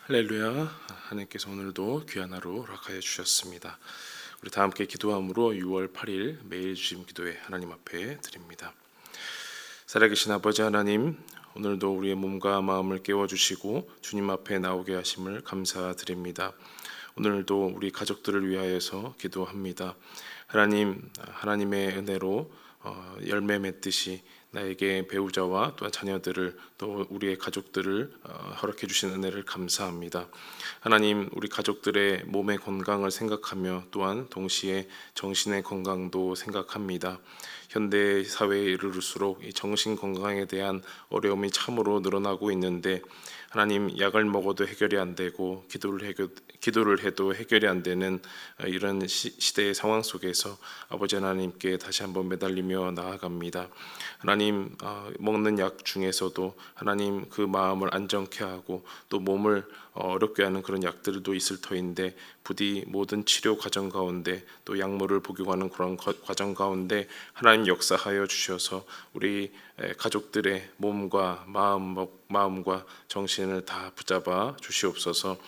할렐루야. 하나님께서 오늘도 귀한 하루 허락하여 주셨습니다. 우리 다 함께 기도함으로 6월 8일 매일 주임 기도회 하나님 앞에 드립니다. 살아계신 아버지 하나님, 오늘도 우리의 몸과 마음을 깨워주시고 주님 앞에 나오게 하심을 감사드립니다. 오늘도 우리 가족들을 위하여서 기도합니다. 하나님, 하나님의 은혜로 열매 맺듯이 나에게 배우자와 또한 자녀들을 또 우리의 가족들을 허락해 주신 은혜를 감사합니다. 하나님, 우리 가족들의 몸의 건강을 생각하며 또한 동시에 정신의 건강도 생각합니다. 현대 사회에 이르를수록 이 정신 건강에 대한 어려움이 참으로 늘어나고 있는데 하나님, 약을 먹어도 해결이 안 되고 기도를 해도 해결이 안 되는 이런 시대의 상황 속에서 아버지 하나님께 다시 한번 매달리며 나아갑니다. 하나님, 먹는 약 중에서도 하나님 그 마음을 안정케 하고 또 몸을 어렵게 하는 그런 약들도 있을 터인데 부디 모든 치료 과정 가운데 또 약물을 복용하는 그런 과정 가운데 하나님 역사하여 주셔서 우리 가족들의 몸과 마음과 정신을 다 붙잡아 주시옵소서.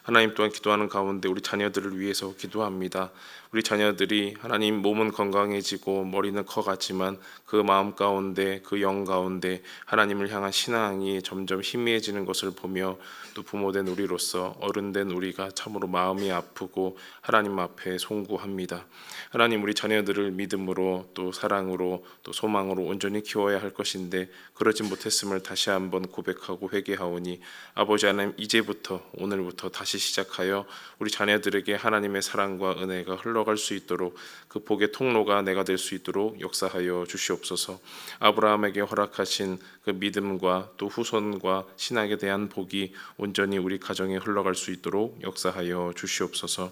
하나님, 또한 기도하는 가운데 우리 자녀들을 위해서 기도합니다. 우리 자녀들이 하나님 몸은 건강해지고 머리는 커가지만 그 마음 가운데 그 영 가운데 하나님을 향한 신앙이 점점 희미해지는 것을 보며 또 부모된 우리로서 어른된 우리가 참으로 마음이 아프고 하나님 앞에 송구합니다. 하나님, 우리 자녀들을 믿음으로 또 사랑으로 또 소망으로 온전히 키워야 할 것인데 그러지 못했음을 다시 한번 고백하고 회개하오니 아버지 하나님, 이제부터 오늘부터 다시 시작하여 우리 자녀들에게 하나님의 사랑과 은혜가 흘러갈 수 있도록 그 복의 통로가 내가 될 수 있도록 역사하여 주시옵소서. 아브라함에게 허락하신 그 믿음과 또 후손과 신학에 대한 복이 온전히 우리 가정에 흘러갈 수 있도록 역사하여 주시옵소서.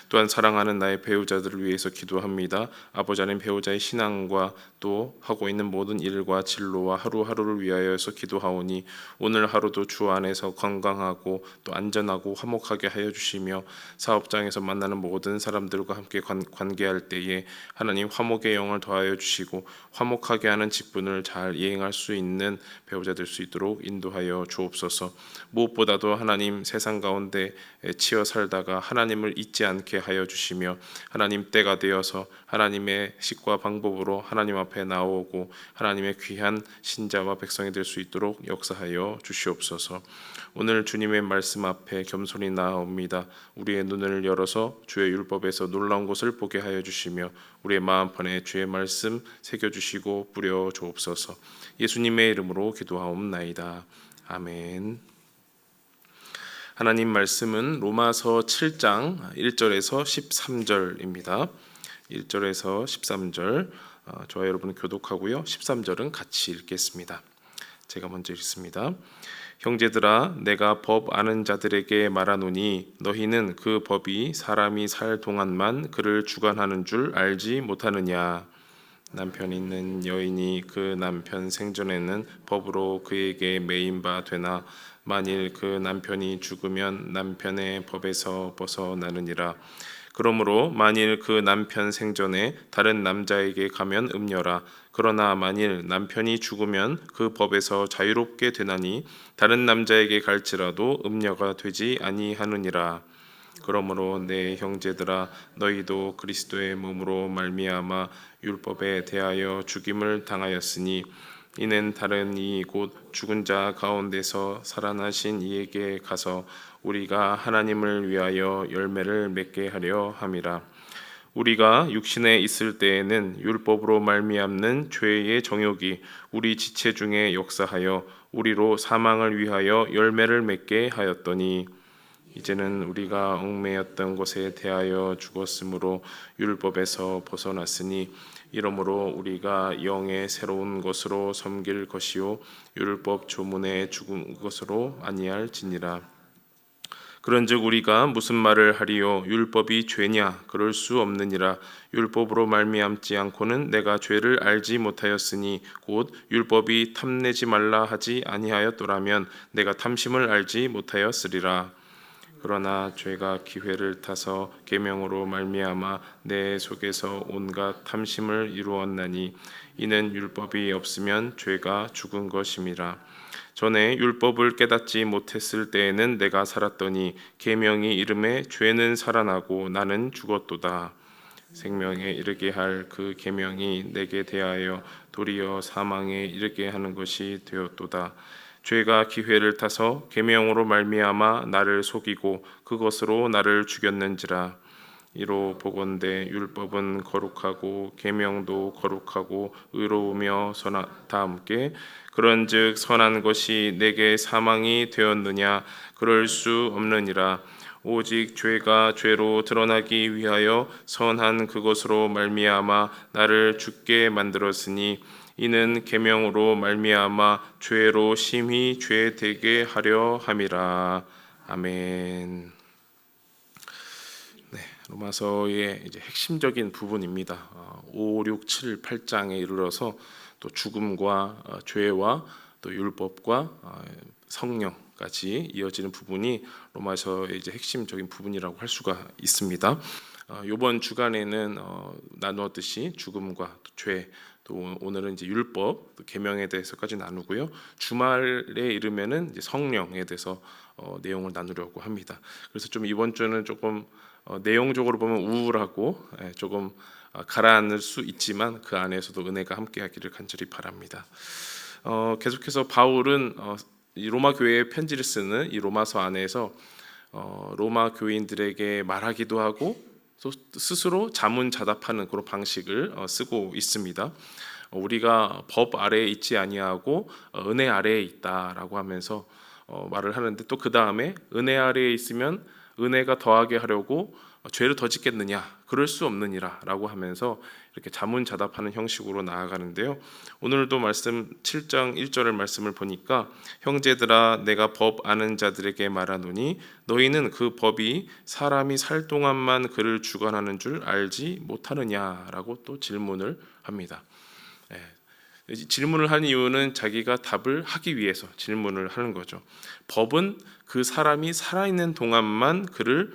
또한 사랑하는 나의 배우자들을 위해서 기도합니다. 아버지 하나님, 배우자의 신앙과 또 하고 있는 모든 일과 진로와 하루하루를 위하여서 기도하오니 오늘 하루도 주 안에서 건강하고 또 안전하고 화목하게 하여 주시며 사업장에서 만나는 모든 사람들과 함께 관계할 때에 하나님 화목의 영을 더하여 주시고 화목하게 하는 직분을 잘 이행할 수 있는 배우자 될 수 있도록 인도하여 주옵소서. 무엇보다도 하나님, 세상 가운데 치여 살다가 하나님을 잊지 않게 하여 주시며 하나님 때가 되어서 하나님의 식과 방법으로 하나님 앞에 나오고 하나님의 귀한 신자와 백성이 될 수 있도록 역사하여 주시옵소서. 오늘 주님의 말씀 앞에 겸손히 나아옵니다. 우리의 눈을 열어서 주의 율법에서 놀라운 것을 보게 하여 주시며 우리의 마음판에 주의 말씀 새겨주시고 뿌려 주옵소서. 예수님의 이름으로 기도하옵나이다. 아멘. 하나님 말씀은 로마서 7장 1절에서 13절입니다. 1절에서 13절 저와 여러분 교독하고요. 13절은 같이 읽겠습니다. 제가 먼저 읽습니다. 형제들아, 내가 법 아는 자들에게 말하노니 너희는 그 법이 사람이 살 동안만 그를 주관하는 줄 알지 못하느냐. 남편 있는 여인이 그 남편 생전에는 법으로 그에게 매인 바 되나 만일 그 남편이 죽으면 남편의 법에서 벗어나느니라. 그러므로 만일 그 남편 생전에 다른 남자에게 가면 음녀라. 그러나 만일 남편이 죽으면 그 법에서 자유롭게 되나니 다른 남자에게 갈지라도 음녀가 되지 아니하느니라. 그러므로 내 형제들아, 너희도 그리스도의 몸으로 말미암아 율법에 대하여 죽임을 당하였으니 이는 다른 이 곧 죽은 자 가운데서 살아나신 이에게 가서 우리가 하나님을 위하여 열매를 맺게 하려 함이라. 우리가 육신에 있을 때에는 율법으로 말미암는 죄의 정욕이 우리 지체 중에 역사하여 우리로 사망을 위하여 열매를 맺게 하였더니 이제는 우리가 얽매였던 것에 대하여 죽었으므로 율법에서 벗어났으니 이러므로 우리가 영의 새로운 것으로 섬길 것이요 율법 조문에 죽은 것으로 아니할지니라. 그런즉 우리가 무슨 말을 하리요? 율법이 죄냐? 그럴 수 없느니라. 율법으로 말미암지 않고는 내가 죄를 알지 못하였으니 곧 율법이 탐내지 말라 하지 아니하였더라면 내가 탐심을 알지 못하였으리라. 그러나 죄가 기회를 타서 계명으로 말미암아 내 속에서 온갖 탐심을 이루었나니 이는 율법이 없으면 죄가 죽은 것임이라. 전에 율법을 깨닫지 못했을 때에는 내가 살았더니 계명이 이름에 죄는 살아나고 나는 죽었도다. 생명에 이르게 할 그 계명이 내게 대하여 도리어 사망에 이르게 하는 것이 되었도다. 죄가 기회를 타서 계명으로 말미암아 나를 속이고 그것으로 나를 죽였는지라. 이로 보건대 율법은 거룩하고 계명도 거룩하고 의로우며 선하다 함께 그런즉 선한 것이 내게 사망이 되었느냐? 그럴 수 없느니라. 오직 죄가 죄로 드러나기 위하여 선한 그것으로 말미암아 나를 죽게 만들었으니 이는 계명으로 말미암아 죄로 심히 죄되게 하려 함이라. 아멘. 네, 로마서의 이제 핵심적인 부분입니다. 5, 6, 7, 8장에 이르러서 또 죽음과 죄와 또 율법과 성령까지 이어지는 부분이 로마서의 이제 핵심적인 부분이라고 할 수가 있습니다. 이번 주간에는 나누었듯이 죽음과 죄, 또 오늘은 이제 율법, 또 계명에 대해서까지 나누고요. 주말에 이르면은 이제 성령에 대해서 내용을 나누려고 합니다. 그래서 좀 이번 주는 조금 내용적으로 보면 우울하고 조금 가라앉을 수 있지만 그 안에서도 은혜가 함께하기를 간절히 바랍니다. 계속해서 바울은 이 로마 교회에 편지를 쓰는 이 로마서 안에서 로마 교인들에게 말하기도 하고 또 스스로 자문자답하는 그런 방식을 쓰고 있습니다. 우리가 법 아래에 있지 아니하고 은혜 아래에 있다라고 하면서 말을 하는데 또 그 다음에 은혜 아래에 있으면 은혜가 더하게 하려고 죄를 더 짓겠느냐? 그럴 수 없느니라 라고 하면서 이렇게 자문자답하는 형식으로 나아가는데요. 오늘도 말씀 7장 1절의 말씀을 보니까 형제들아 내가 법 아는 자들에게 말하노니 너희는 그 법이 사람이 살 동안만 그를 주관하는 줄 알지 못하느냐라고 또 질문을 합니다. 질문을 한 이유는 자기가 답을 하기 위해서 질문을 하는 거죠. 법은 그 사람이 살아있는 동안만 그를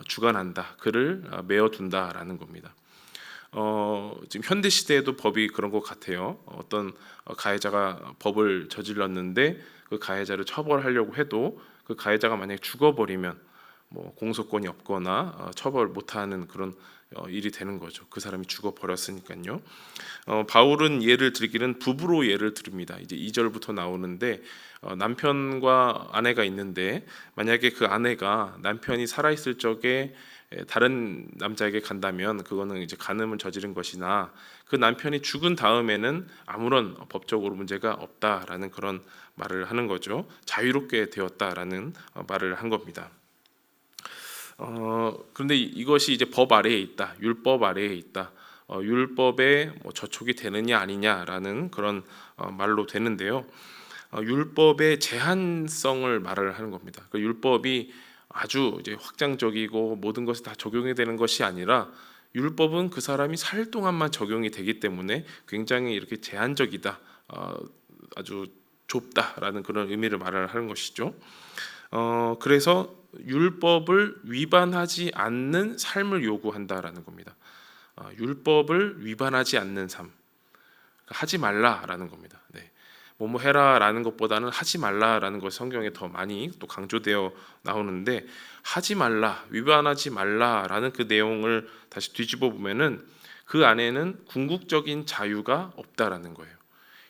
주관한다, 그를 메어둔다라는 겁니다. 지금 현대 시대에도 법이 그런 것 같아요. 어떤 가해자가 법을 저질렀는데 그 가해자를 처벌하려고 해도 그 가해자가 만약에 죽어버리면 뭐 공소권이 없거나 처벌 못하는 그런 일이 되는 거죠. 그 사람이 죽어버렸으니까요. 바울은 예를 들기는 부부로 예를 듭니다. 이제 2절부터 나오는데 남편과 아내가 있는데 만약에 그 아내가 남편이 살아있을 적에 다른 남자에게 간다면 그거는 이제 간음을 저지른 것이나 그 남편이 죽은 다음에는 아무런 법적으로 문제가 없다라는 그런 말을 하는 거죠. 자유롭게 되었다라는 말을 한 겁니다. 그런데 이것이 이제 법 아래에 있다, 율법 아래에 있다, 율법에 뭐 저촉이 되느냐 아니냐라는 그런 말로 되는데요. 율법의 제한성을 말을 하는 겁니다. 그 율법이 아주 이제 확장적이고 모든 것이 다 적용이 되는 것이 아니라 율법은 그 사람이 살 동안만 적용이 되기 때문에 굉장히 이렇게 제한적이다, 아주 좁다라는 그런 의미를 말을 하는 것이죠. 그래서 율법을 위반하지 않는 삶을 요구한다라는 겁니다. 율법을 위반하지 않는 삶, 하지 말라라는 겁니다. 네. 뭐뭐 해라라는 것보다는 하지 말라라는 것이 성경에 더 많이 또 강조되어 나오는데 하지 말라, 위반하지 말라라는 그 내용을 다시 뒤집어 보면은 그 안에는 궁극적인 자유가 없다라는 거예요.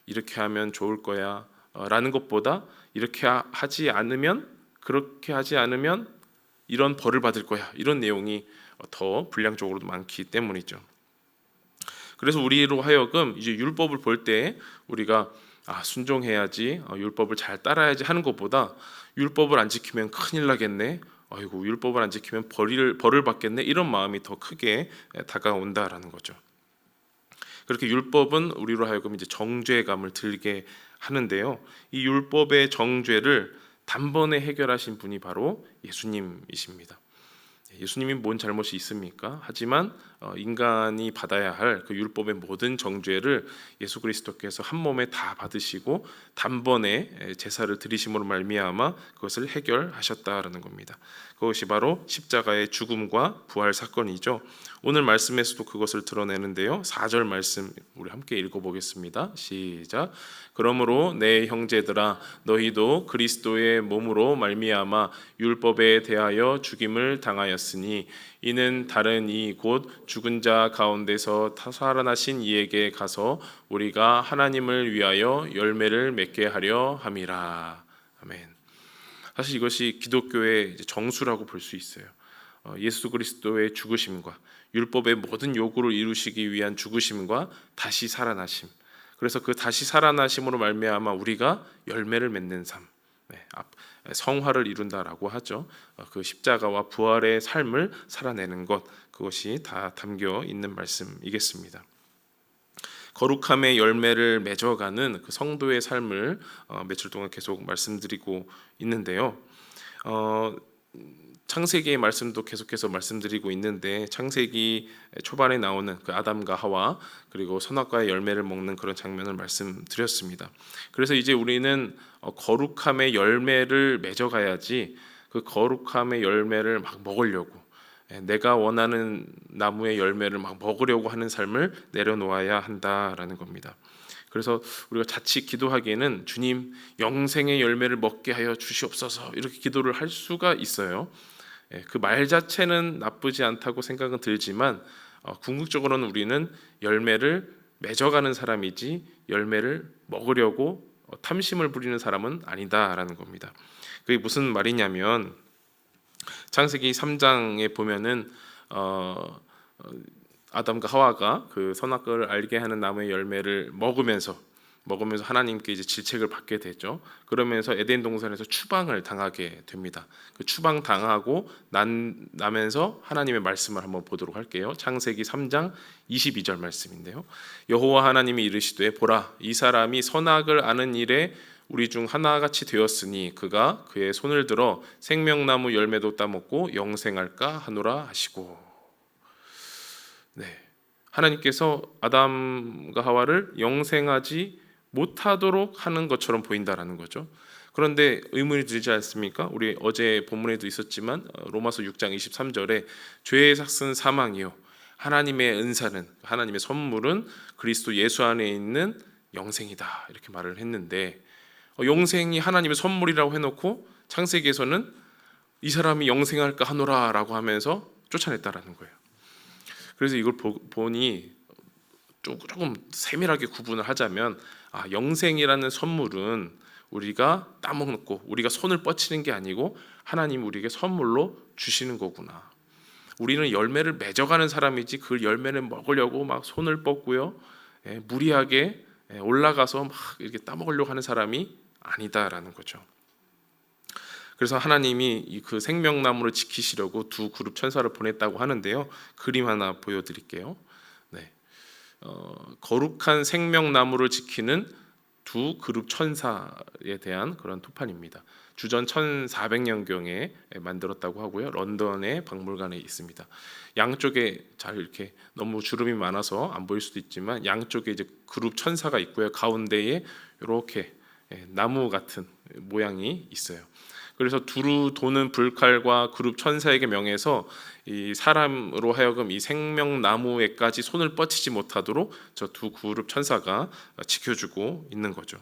이렇게 하면 좋을 거야 라는 것보다 이렇게 하지 않으면, 그렇게 하지 않으면 이런 벌을 받을 거야, 이런 내용이 더 분량적으로도 많기 때문이죠. 그래서 우리로 하여금 이제 율법을 볼 때 우리가 순종해야지, 율법을 잘 따라야지 하는 것보다 율법을 안 지키면 큰일 나겠네, 아이고 율법을 안 지키면 벌을 받겠네, 이런 마음이 더 크게 다가온다라는 거죠. 그렇게 율법은 우리로 하여금 이제 정죄감을 들게 하는데요. 이 율법의 정죄를 단번에 해결하신 분이 바로 예수님이십니다. 예수님이 뭔 잘못이 있습니까? 하지만 인간이 받아야 할 그 율법의 모든 정죄를 예수 그리스도께서 한 몸에 다 받으시고 단번에 제사를 드리심으로 말미암아 그것을 해결하셨다라는 겁니다. 그것이 바로 십자가의 죽음과 부활 사건이죠. 오늘 말씀에서도 그것을 드러내는데요. 4절 말씀 우리 함께 읽어보겠습니다. 시작. 그러므로 내 형제들아 너희도 그리스도의 몸으로 말미암아 율법에 대하여 죽임을 당하였으니 이는 다른 이 곧 죽은 자 가운데서 살아나신 이에게 가서 우리가 하나님을 위하여 열매를 맺게 하려 함이라. 아멘. 사실 이것이 기독교의 정수라고 볼 수 있어요. 예수 그리스도의 죽으심과 율법의 모든 요구를 이루시기 위한 죽으심과 다시 살아나심. 그래서 그 다시 살아나심으로 말미암아 우리가 열매를 맺는 삶, 성화를 이룬다라고 하죠. 그 십자가와 부활의 삶을 살아내는 것, 그것이 다 담겨 있는 말씀이겠습니다. 거룩함의 열매를 맺어가는 그 성도의 삶을 며칠 동안 계속 말씀드리고 있는데요. 창세기의 말씀도 계속해서 말씀드리고 있는데 창세기 초반에 나오는 그 아담과 하와 그리고 선악과의 열매를 먹는 그런 장면을 말씀드렸습니다. 그래서 이제 우리는 거룩함의 열매를 맺어가야지 그 거룩함의 열매를 막 먹으려고 내가 원하는 나무의 열매를 막 먹으려고 하는 삶을 내려놓아야 한다라는 겁니다. 그래서 우리가 자칫 기도하기에는 주님 영생의 열매를 먹게 하여 주시옵소서 이렇게 기도를 할 수가 있어요. 그 말 자체는 나쁘지 않다고 생각은 들지만 궁극적으로는 우리는 열매를 맺어가는 사람이지 열매를 먹으려고 탐심을 부리는 사람은 아니다라는 겁니다. 그게 무슨 말이냐면 창세기 3장에 보면은 아담과 하와가 그 선악과를 알게 하는 나무의 열매를 먹으면서 하나님께 이제 질책을 받게 되죠. 그러면서 에덴 동산에서 추방을 당하게 됩니다. 그 추방 당하고 나면서 하나님의 말씀을 한번 보도록 할게요. 창세기 3장 22절 말씀인데요. 여호와 하나님이 이르시되 보라 이 사람이 선악을 아는 일에 우리 중 하나같이 되었으니 그가 그의 손을 들어 생명나무 열매도 따먹고 영생할까 하노라 하시고. 하나님께서 아담과 하와를 영생하지 못하도록 하는 것처럼 보인다라는 거죠. 그런데 의문이 들지 않습니까? 우리 어제 본문에도 있었지만 로마서 6장 23절에 죄의 삭은 사망이요 하나님의 은사는 하나님의 선물은 그리스도 예수 안에 있는 영생이다 이렇게 말을 했는데 영생이 하나님의 선물이라고 해놓고 창세기에서는 이 사람이 영생할까 하노라라고 하면서 쫓아냈다라는 거예요. 그래서 이걸 보니 조금 세밀하게 구분을 하자면 영생이라는 선물은 우리가 따먹고 우리가 손을 뻗치는 게 아니고 하나님 우리에게 선물로 주시는 거구나. 우리는 열매를 맺어가는 사람이지 그 열매를 먹으려고 막 손을 뻗고요, 무리하게 올라가서 막 이렇게 따먹으려고 하는 사람이 아니다라는 거죠. 그래서 하나님이 그 생명나무를 지키시려고 두 그룹 천사를 보냈다고 하는데요. 그림 하나 보여드릴게요. 거룩한 생명나무를 지키는 두 그룹 천사에 대한 그런 토판입니다. 주전 1400년경에 만들었다고 하고요. 런던의 박물관에 있습니다. 양쪽에 잘 이렇게 너무 주름이 많아서 안 보일 수도 있지만 양쪽에 이제 그룹 천사가 있고요. 가운데에 이렇게 나무 같은 모양이 있어요. 그래서 두루 도는 불칼과 그룹 천사에게 명해서 이 사람으로 하여금 이 생명나무에까지 손을 뻗치지 못하도록 저 두 그룹 천사가 지켜주고 있는 거죠.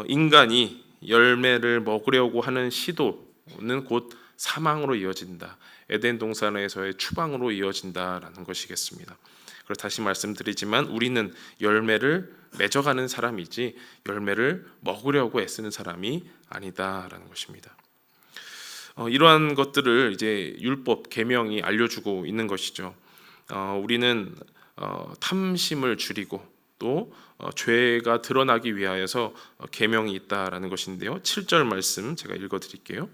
인간이 열매를 먹으려고 하는 시도는 곧 사망으로 이어진다. 에덴 동산에서의 추방으로 이어진다라는 것이겠습니다. 그래서 다시 말씀드리지만 우리는 열매를 맺어가는 사람이지 열매를 먹으려고 애쓰는 사람이 아니다라는 것입니다. 이러한 것들을 이제 율법 계명이 알려주고 있는 것이죠. 우리는 탐심을 줄이고 또 죄가 드러나기 위하여서 계명이 있다라는 것인데요. 7절 말씀 제가 읽어드릴게요.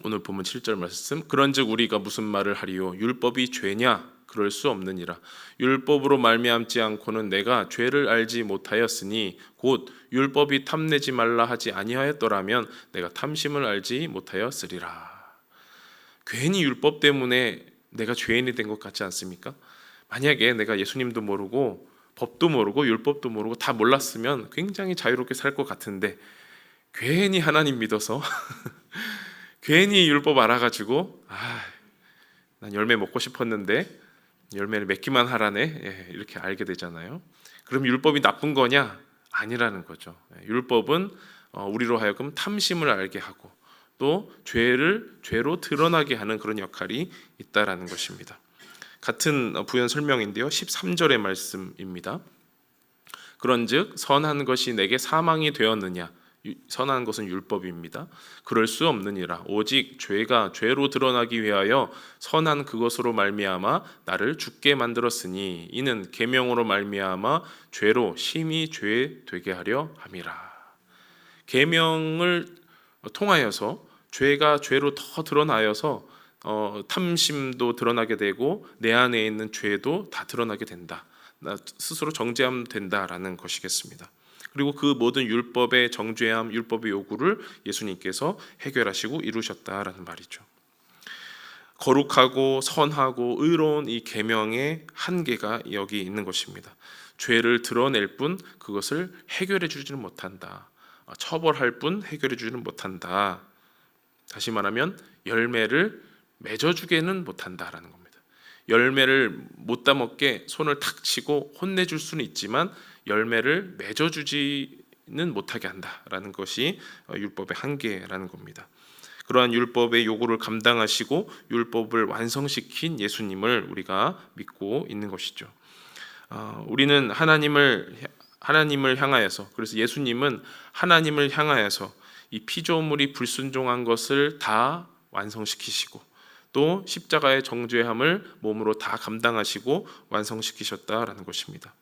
오늘 보면 7절 말씀. 그런즉 우리가 무슨 말을 하리요? 율법이 죄냐? 그럴 수 없느니라. 율법으로 말미암지 않고는 내가 죄를 알지 못하였으니 곧 율법이 탐내지 말라 하지 아니하였더라면 내가 탐심을 알지 못하였으리라. 괜히 율법 때문에 내가 죄인이 된 것 같지 않습니까? 만약에 내가 예수님도 모르고 법도 모르고 율법도 모르고 다 몰랐으면 굉장히 자유롭게 살 것 같은데, 괜히 하나님 믿어서 괜히 율법 알아가지고 난 열매 먹고 싶었는데 열매를 맺기만 하라네, 이렇게 알게 되잖아요. 그럼 율법이 나쁜 거냐? 아니라는 거죠. 율법은 우리로 하여금 탐심을 알게 하고 또 죄로 드러나게 하는 그런 역할이 있다라는 것입니다. 같은 부연 설명인데요, 13절의 말씀입니다. 그런즉 선한 것이 내게 사망이 되었느냐? 선한 것은 율법입니다. 그럴 수 없느니라. 오직 죄가 죄로 드러나기 위하여 선한 그것으로 말미암아 나를 죽게 만들었으니 이는 계명으로 말미암아 죄로 심히 죄 되게 하려 함이라. 계명을 통하여서 죄가 죄로 더 드러나여서 탐심도 드러나게 되고 내 안에 있는 죄도 다 드러나게 된다. 나 스스로 정죄하면 된다라는 것이겠습니다. 그리고 그 모든 율법의 정죄함, 율법의 요구를 예수님께서 해결하시고 이루셨다라는 말이죠. 거룩하고 선하고 의로운 이 계명의 한계가 여기 있는 것입니다. 죄를 드러낼 뿐 그것을 해결해 주지는 못한다. 처벌할 뿐 해결해 주지는 못한다. 다시 말하면 열매를 맺어주게는 못한다라는 겁니다. 열매를 못 따먹게 손을 탁 치고 혼내줄 수는 있지만 열매를 맺어주지는 못하게 한다라는 것이 율법의 한계라는 겁니다. 그러한 율법의 요구를 감당하시고 율법을 완성시킨 예수님을 우리가 믿고 있는 것이죠. 우리는 하나님을 향하여서, 그래서 예수님은 하나님을 향하여서 이 피조물이 불순종한 것을 다 완성시키시고 또 십자가의 정죄함을 몸으로 다 감당하시고 완성시키셨다라는 것입니다.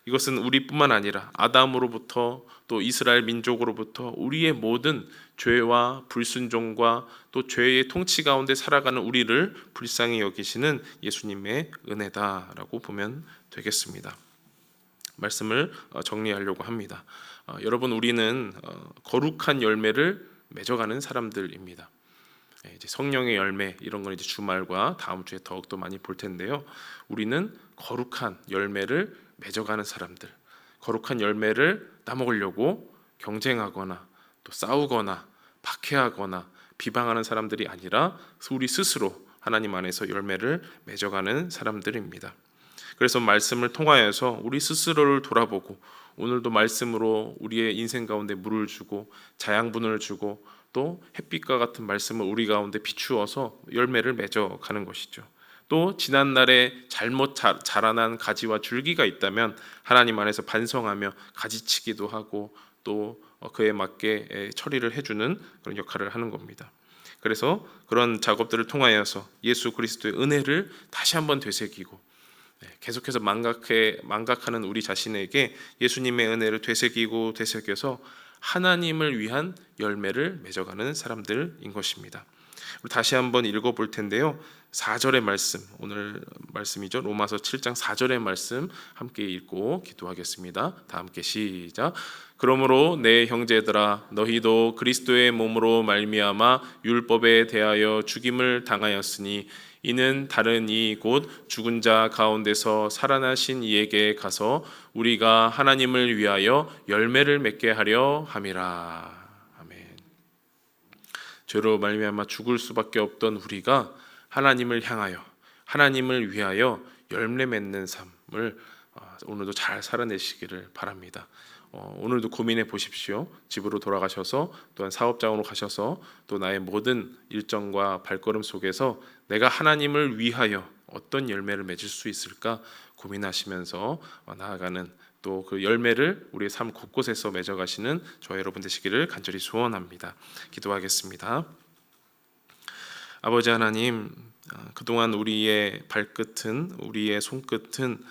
이것은 우리뿐만 아니라 아담으로부터 또 이스라엘 민족으로부터 우리의 모든 죄와 불순종과 또 죄의 통치 가운데 살아가는 우리를 불쌍히 여기시는 예수님의 은혜다라고 보면 되겠습니다. 말씀을 정리하려고 합니다. 여러분, 우리는 거룩한 열매를 맺어가는 사람들입니다. 이제 성령의 열매, 이런 건 이제 주말과 다음 주에 더욱더 많이 볼 텐데요. 우리는 거룩한 열매를 맺어가는 사람들, 거룩한 열매를 따먹으려고 경쟁하거나 또 싸우거나 박해하거나 비방하는 사람들이 아니라 우리 스스로 하나님 안에서 열매를 맺어가는 사람들입니다. 그래서 말씀을 통하여서 우리 스스로를 돌아보고 오늘도 말씀으로 우리의 인생 가운데 물을 주고 자양분을 주고 또 햇빛과 같은 말씀을 우리 가운데 비추어서 열매를 맺어가는 것이죠. 또 지난날에 잘못 자라난 가지와 줄기가 있다면 하나님 안에서 반성하며 가지치기도 하고 또 그에 맞게 처리를 해주는 그런 역할을 하는 겁니다. 그래서 그런 작업들을 통하여서 예수 그리스도의 은혜를 다시 한번 되새기고 계속해서 망각하는 우리 자신에게 예수님의 은혜를 되새기고 되새겨서 하나님을 위한 열매를 맺어가는 사람들인 것입니다. 다시 한번 읽어볼 텐데요. 4절의 말씀, 오늘 말씀이죠. 로마서 7장 4절의 말씀 함께 읽고 기도하겠습니다. 다 함께 시작. 그러므로 내 형제들아, 너희도 그리스도의 몸으로 말미암아 율법에 대하여 죽임을 당하였으니 이는 다른 이 곧 죽은 자 가운데서 살아나신 이에게 가서 우리가 하나님을 위하여 열매를 맺게 하려 함이라. 아멘. 죄로 말미암아 죽을 수밖에 없던 우리가 하나님을 향하여 하나님을 위하여 열매 맺는 삶을 오늘도 잘 살아내시기를 바랍니다. 오늘도 고민해 보십시오. 집으로 돌아가셔서 또한 사업장으로 가셔서 또 나의 모든 일정과 발걸음 속에서 내가 하나님을 위하여 어떤 열매를 맺을 수 있을까 고민하시면서 나아가는 또 그 열매를 우리의 삶 곳곳에서 맺어가시는 저와 여러분 되시기를 간절히 소원합니다. 기도하겠습니다. 아버지 하나님, 그동안 우리의 발끝은, 우리의 손끝은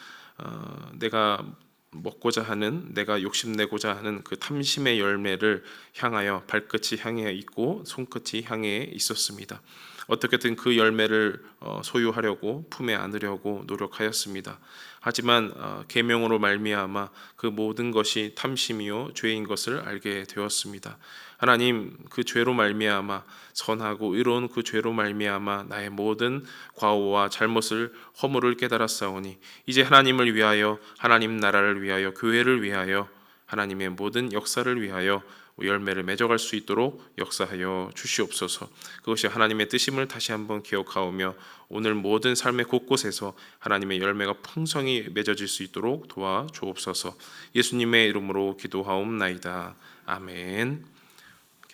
내가 먹고자 하는, 내가 욕심내고자 하는 그 탐심의 열매를 향하여 발끝이 향해 있고 손끝이 향해 있었습니다. 어떻게든 그 열매를 소유하려고 품에 안으려고 노력하였습니다. 하지만 계명으로 말미암아 그 모든 것이 탐심이요 죄인 것을 알게 되었습니다. 하나님, 그 죄로 말미암아 선하고 의로운 그 죄로 말미암아 나의 모든 과오와 잘못을 허물을 깨달았사오니 이제 하나님을 위하여, 하나님 나라를 위하여, 교회를 위하여, 하나님의 모든 역사를 위하여 열매를 맺어갈 수 있도록 역사하여 주시옵소서. 그것이 하나님의 뜻임을 다시 한번 기억하오며 오늘 모든 삶의 곳곳에서 하나님의 열매가 풍성히 맺어질 수 있도록 도와주옵소서. 예수님의 이름으로 기도하옵나이다. 아멘.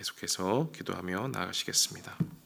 계속해서 기도하며 나아가시겠습니다.